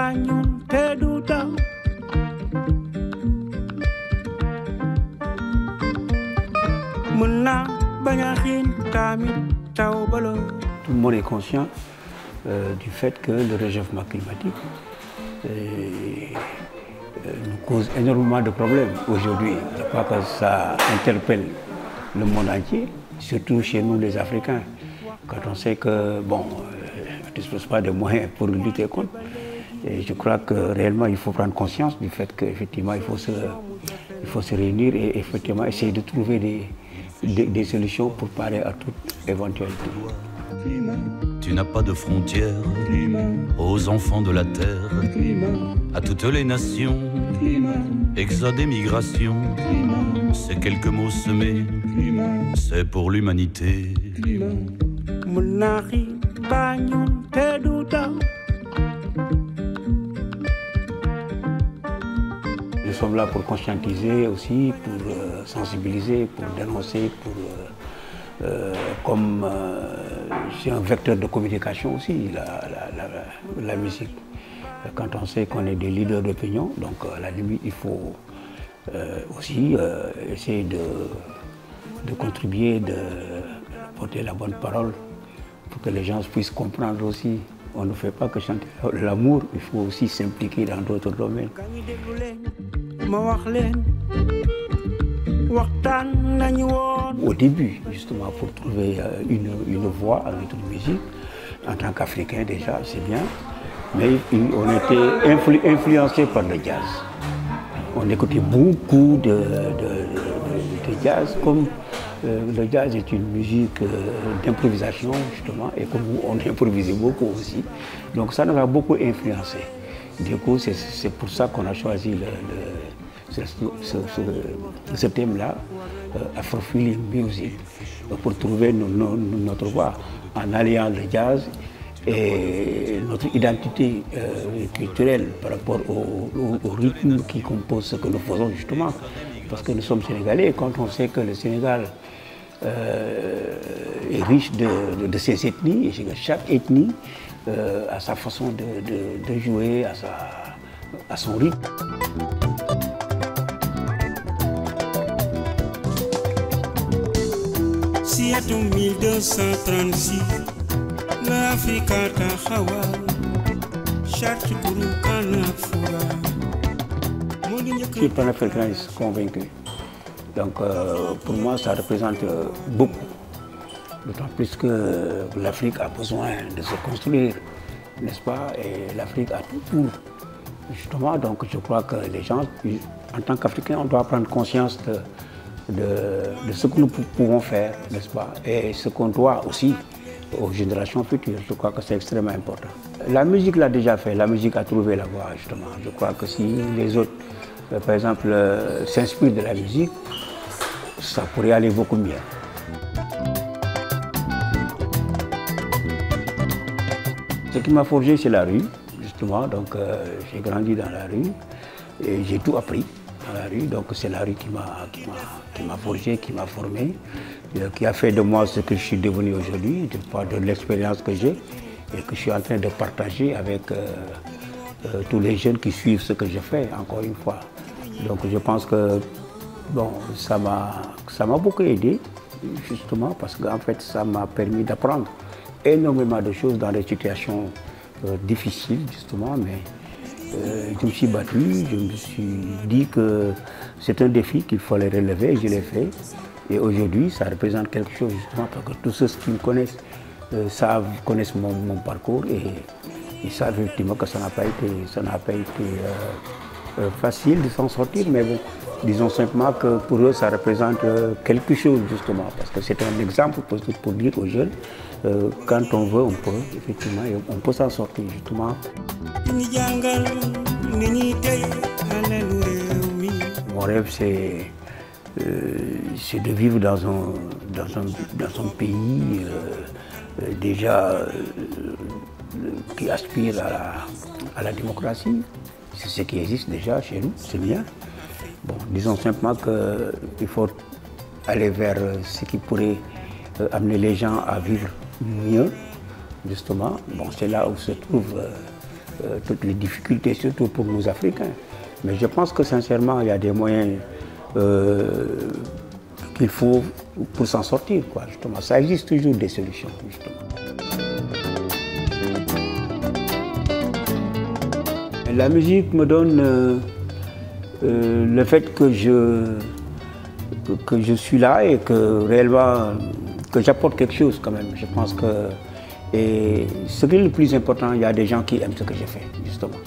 bañun te du daw mën naa bañ a xiin tamit taw balo. Tout le monde est conscient du fait que le réchauffement climatique nous cause énormément de problèmes aujourd'hui. Je crois que ça interpelle le monde entier, surtout chez nous les Africains, quand on sait que, bon, on ne dispose pas de moyens pour lutter contre. Et je crois que réellement il faut prendre conscience du fait qu'effectivement il faut se réunir et effectivement essayer de trouver des solutions pour parer à toute éventualité. Tu n'as pas de frontières aux enfants de la terre, à toutes les nations, exode et migration. Ces quelques mots semés, c'est pour l'humanité. Nous sommes là pour conscientiser aussi, pour sensibiliser, pour dénoncer, comme c'est un vecteur de communication aussi, la musique. Quand on sait qu'on est des leaders d'opinion, donc à la limite il faut aussi essayer de contribuer, de porter la bonne parole pour que les gens puissent comprendre aussi. On ne fait pas que chanter l'amour, il faut aussi s'impliquer dans d'autres domaines. Au début, justement, pour trouver une voix à notre musique, en tant qu'Africain déjà, c'est bien, mais on était influencé par le jazz. On écoutait beaucoup de jazz, comme le jazz est une musique d'improvisation, justement, et comme on improvisait beaucoup aussi. Donc ça nous a beaucoup influencé. Du coup, c'est pour ça qu'on a choisi ce thème-là, Afro-Feeling Music, pour trouver notre voix en alliant le jazz et notre identité culturelle par rapport au rythme qui compose ce que nous faisons justement. Parce que nous sommes Sénégalais et quand on sait que le Sénégal est riche de ses ethnies, et que chaque ethnie a sa façon de jouer, à son rythme. Si à 1236, l'Afrique a taxawal, charte guru kanafura. Je suis panafricaniste convaincu. Donc pour moi ça représente beaucoup. D'autant plus que l'Afrique a besoin de se construire, n'est-ce pas? Et l'Afrique a tout pour. Justement, donc je crois que les gens, en tant qu'Africains, on doit prendre conscience de ce que nous pouvons faire, n'est-ce pas? Et ce qu'on doit aussi aux générations futures. Je crois que c'est extrêmement important. La musique l'a déjà fait, la musique a trouvé la voie, justement. Je crois que si les autres, par exemple, s'inspirent de la musique, ça pourrait aller beaucoup mieux. Ce qui m'a forgé, c'est la rue, justement. Donc, j'ai grandi dans la rue et j'ai tout appris dans la rue. Donc, c'est la rue qui m'a forgé, qui m'a formé, qui a fait de moi ce que je suis devenu aujourd'hui, de l'expérience que j'ai et que je suis en train de partager avec tous les jeunes qui suivent ce que je fais, encore une fois. Donc, je pense que bon, ça m'a beaucoup aidé, justement, parce qu'en fait, ça m'a permis d'apprendre énormément de choses dans des situations difficiles, justement, mais je me suis battu, je me suis dit que c'est un défi qu'il fallait relever, et je l'ai fait. Et aujourd'hui, ça représente quelque chose, justement, parce que tous ceux qui me connaissent connaissent mon parcours et ils savent effectivement que ça n'a pas été facile de s'en sortir, mais bon, disons simplement que pour eux, ça représente quelque chose, justement, parce que c'est un exemple pour dire aux jeunes, quand on veut, on peut, effectivement, et on peut s'en sortir, justement. Mon rêve, c'est de vivre dans un pays déjà qui aspire à la démocratie. C'est ce qui existe déjà chez nous, c'est bien. Bon, disons simplement qu'il faut aller vers ce qui pourrait amener les gens à vivre mieux, justement. Bon, c'est là où se trouve toutes les difficultés, surtout pour nous Africains. Mais je pense que sincèrement, il y a des moyens qu'il faut pour s'en sortir, quoi, justement. Ça existe toujours des solutions, justement. La musique me donne le fait que je suis là et que réellement que j'apporte quelque chose quand même. Je pense que et ce qui est le plus important, il y a des gens qui aiment ce que je fais, justement.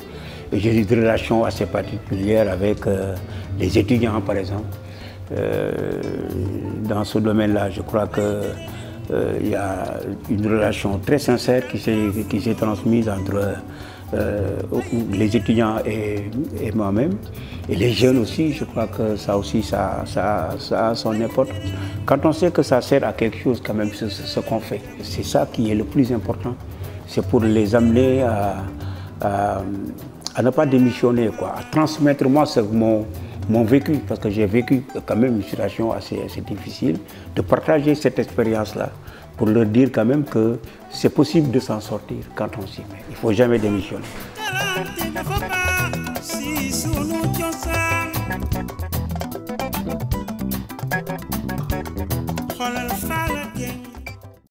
Et j'ai des relations assez particulières avec les étudiants, par exemple. Dans ce domaine-là, je crois qu'il y a une relation très sincère qui s'est transmise entre les étudiants et moi-même. Et les jeunes aussi, je crois que ça aussi, ça a son importance. Quand on sait que ça sert à quelque chose, quand même, ce qu'on fait, c'est ça qui est le plus important. C'est pour les amener à ne pas démissionner, quoi, à transmettre moi mon vécu, parce que j'ai vécu quand même une situation assez difficile, de partager cette expérience-là pour leur dire quand même que c'est possible de s'en sortir quand on s'y met. Il ne faut jamais démissionner.